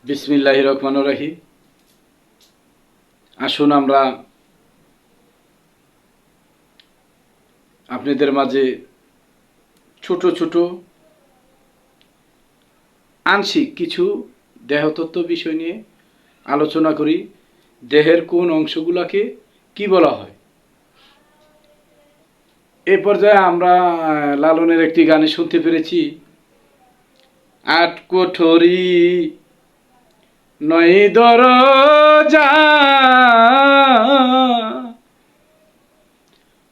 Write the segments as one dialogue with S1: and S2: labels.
S1: বিসমিল্লাহির রহমানির রহিম। আসুন আমরা আপনাদের মাঝে ছোট ছোট আংশিক কিছু দেহতত্ত্ব বিষয় নিয়ে আলোচনা করি। দেহের কোন অংশগুলোকে কি বলা হয়। এই পর্যায়ে আমরা লালনের একটি গানে শুনতে পেরেছি, আট কোঠরি নয় দরজা,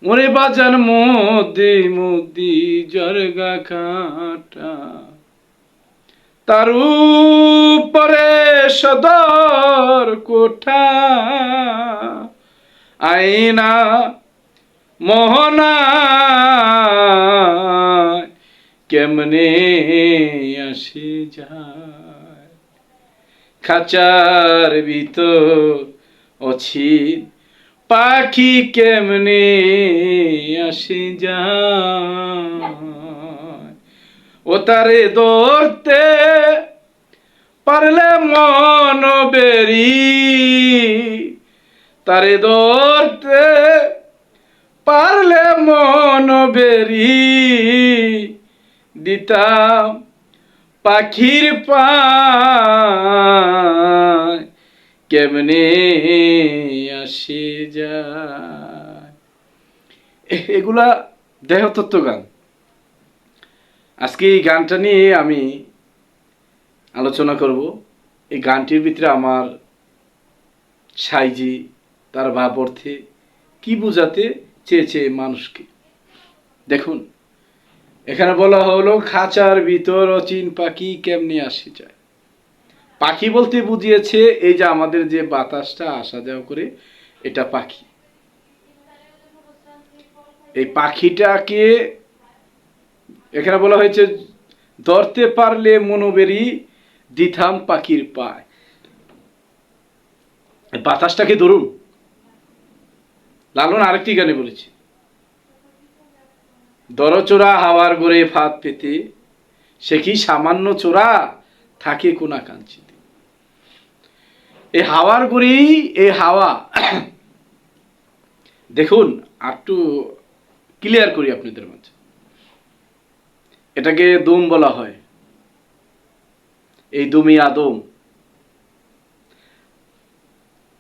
S1: ওরে বাজার মধ্যে মধ্যে জরগা কাটা, তার উপরে সদর কোঠা, আয়না মোহনা কেমনে আসে যায়, খাঁচার ভিতর অছিন পাখি কেমনে আসে যায়, ও তারে ধরতে পারলে মন বেরি, তারে ধরতে পারলে মন বেরি, দিতাম পাখির পায় কেমনে আসে যায়। এগুলা দেহতত্ত্ব গান। আজকে এই গানটা নিয়ে আমি আলোচনা করব। এই গানটির ভিতরে আমার সাইজি তার ভাব অর্থে কি বোঝাতে চেয়েছে মানুষকে। দেখুন, এখানে বলা হলো খাঁচার ভিতর অচিন পাখি কেমনে আসে যায়। পাখি বলতে বুঝিয়েছে এই যে আমাদের যে বাতাসটা আসা যাওয়া করে, এটা পাখি। এই পাখিটাকে এখানে বলা হয়েছে ধরতে পারলে মনোবেরি, দিতাম পাখির পায়। বাতাসটাকে ধরুন। লালন আরেকটি গানে বলেছে, দরচোরা হাওয়ার গড়ে ফাঁদ পেতে, সে কি সামান্য চোরা থাকে কোনা কাঞ্চিতে। এই হাওয়ার গড়ি, এই হাওয়া দেখুন একটু ক্লিয়ার করি আপনাদের মাঝে। এটাকে দম বলা হয়। এই দমি আদম,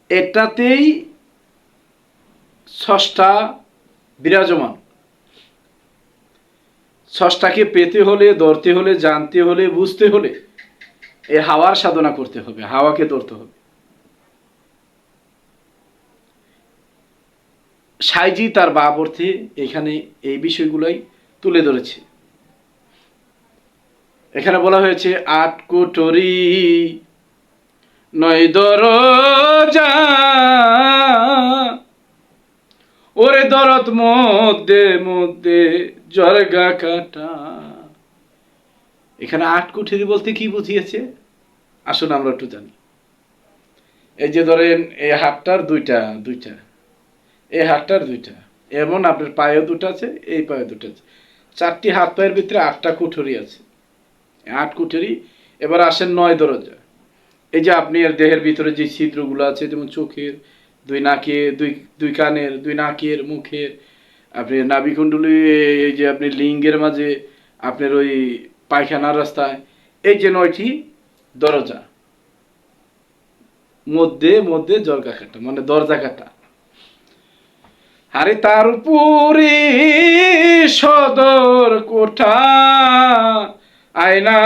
S1: এটাতেই স্রষ্টা বিরাজমান। স্রষ্টাকে পেতে হলে, ধরতে হলে, জানতে হলে, বুঝতে হলে এই হাওয়ার সাধনা করতে হবে, হাওয়াকে ধরতে হবে। সাইজি তার ভাব অর্থে এখানে এই বিষয়গুলোই তুলে ধরেছে। এখানে বলা হয়েছে আট কোঠরি নয় দরজা, ওরে দরদ মধ্যে মধ্যে জরগা কাটা। এখানে আট কোঠরি বলতে কি বুঝিয়েছে আসুন আমরা একটু জানি। এই যে ধরেন এই হাতটার দুইটা দুইটা, এই হাতটার দুইটা, এমন আপনার পায়েও দুটো আছে, এই পায়ে দুটো আছে, চারটি হাত পায়ের ভিতরে আটটা কুঠুরি আছে। আট কুঠুরি। এবার আসেন নয় দরজা। এই যে আপনি এর দেহের ভিতরে যে ছিদ্রগুলো আছে, যেমন চোখের, দুই নাকের, দুই দুই কানের, দুই নাকের, মুখের, আপনি নাভিকুণ্ডলী, এই যে আপনি লিঙ্গের মাঝে, আপনার ওই পায়খানার রাস্তায়, এই যে নয়টি দরজা, মধ্যে মধ্যে জরগা কাটা মানে দরজা কাটা। আরে তার উপরে সদর কোঠা, আয়না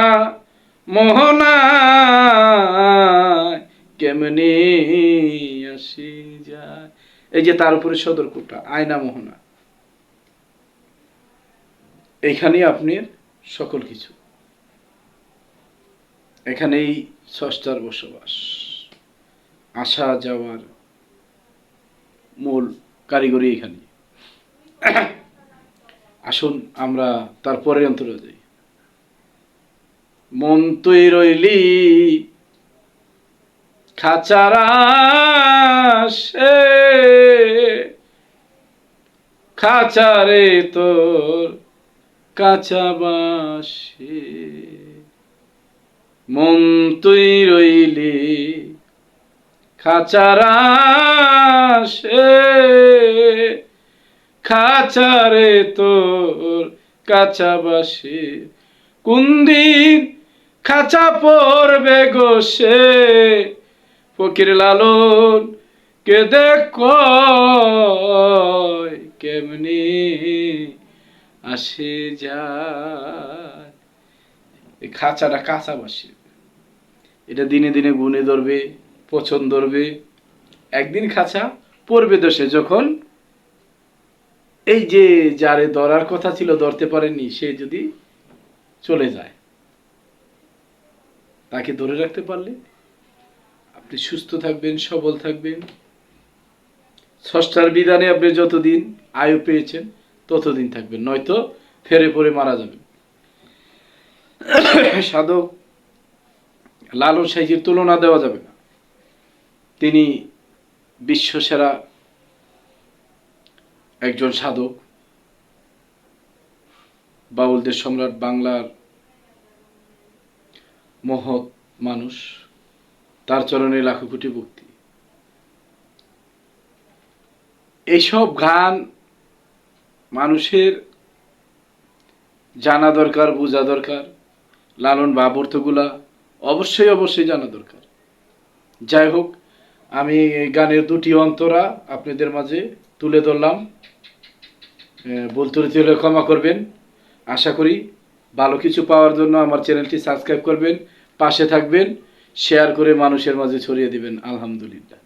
S1: মোহনা কেমনে আসি যায়। এই যে তার উপরে সদর কোঠা, আয়না মোহনা, এইখানেই আপনার সকল কিছু, এখানেই স্রষ্টার বসবাস। আসা যাওয়ার মূল কারিগরি এখানে। আসুন আমরা তারপরে অন্তরে যাই। মন তুই রইলি খাঁচারা সে, খাঁচারে তোর কাঁচা বাসে, মন তুই রইলি খাঁচারা সে খাঁচারে তোর কাছাবাসী কোন দিন খাঁচা পড়বে গো সে ফকির লালন কে দেখ কেমনি আসে যায়। এই খাঁচাটা কাছাবাসী, এটা দিনে দিনে গুনে ধরবে, পছন্দ ধরবে, একদিন খাঁচা পড়বে দোষে যখন এই যে যারে ধরার কথা ছিল ধরতে পারেনি সে যদি চলে যায়, তাকে ধরে রাখতে পারলে আপনি সুস্থ থাকবেন, সবল থাকবেন, স্রষ্টার বিধানে আপনি যতদিন আয়ু পেয়েছেন ততদিন থাকবেন, নয়তো ফেরে পড়ে মারা যাবেন। সাধক লালন সাইজির তুলনা দেওয়া যাবে না, তিনি বিশ্বসেরা একজন সাধক, বাউলদের সম্রাট, বাংলার মহৎ মানুষ, তার চরণে লাখো কোটি ভক্তি। এইসব গান মানুষের জানা দরকার, বোঝা দরকার, লালন ভাবার্থগুলা অবশ্যই জানা দরকার। যাই হোক, আমি গানের দুটি অন্তরা আপনাদের মাঝে তুলে ধরলাম, বলতে হলে ক্ষমা করবেন। আশা করি ভালো কিছু পাওয়ার জন্য আমার চ্যানেলটি সাবস্ক্রাইব করবেন, পাশে থাকবেন, শেয়ার করে মানুষের মাঝে ছড়িয়ে দিবেন। আলহামদুলিল্লাহ।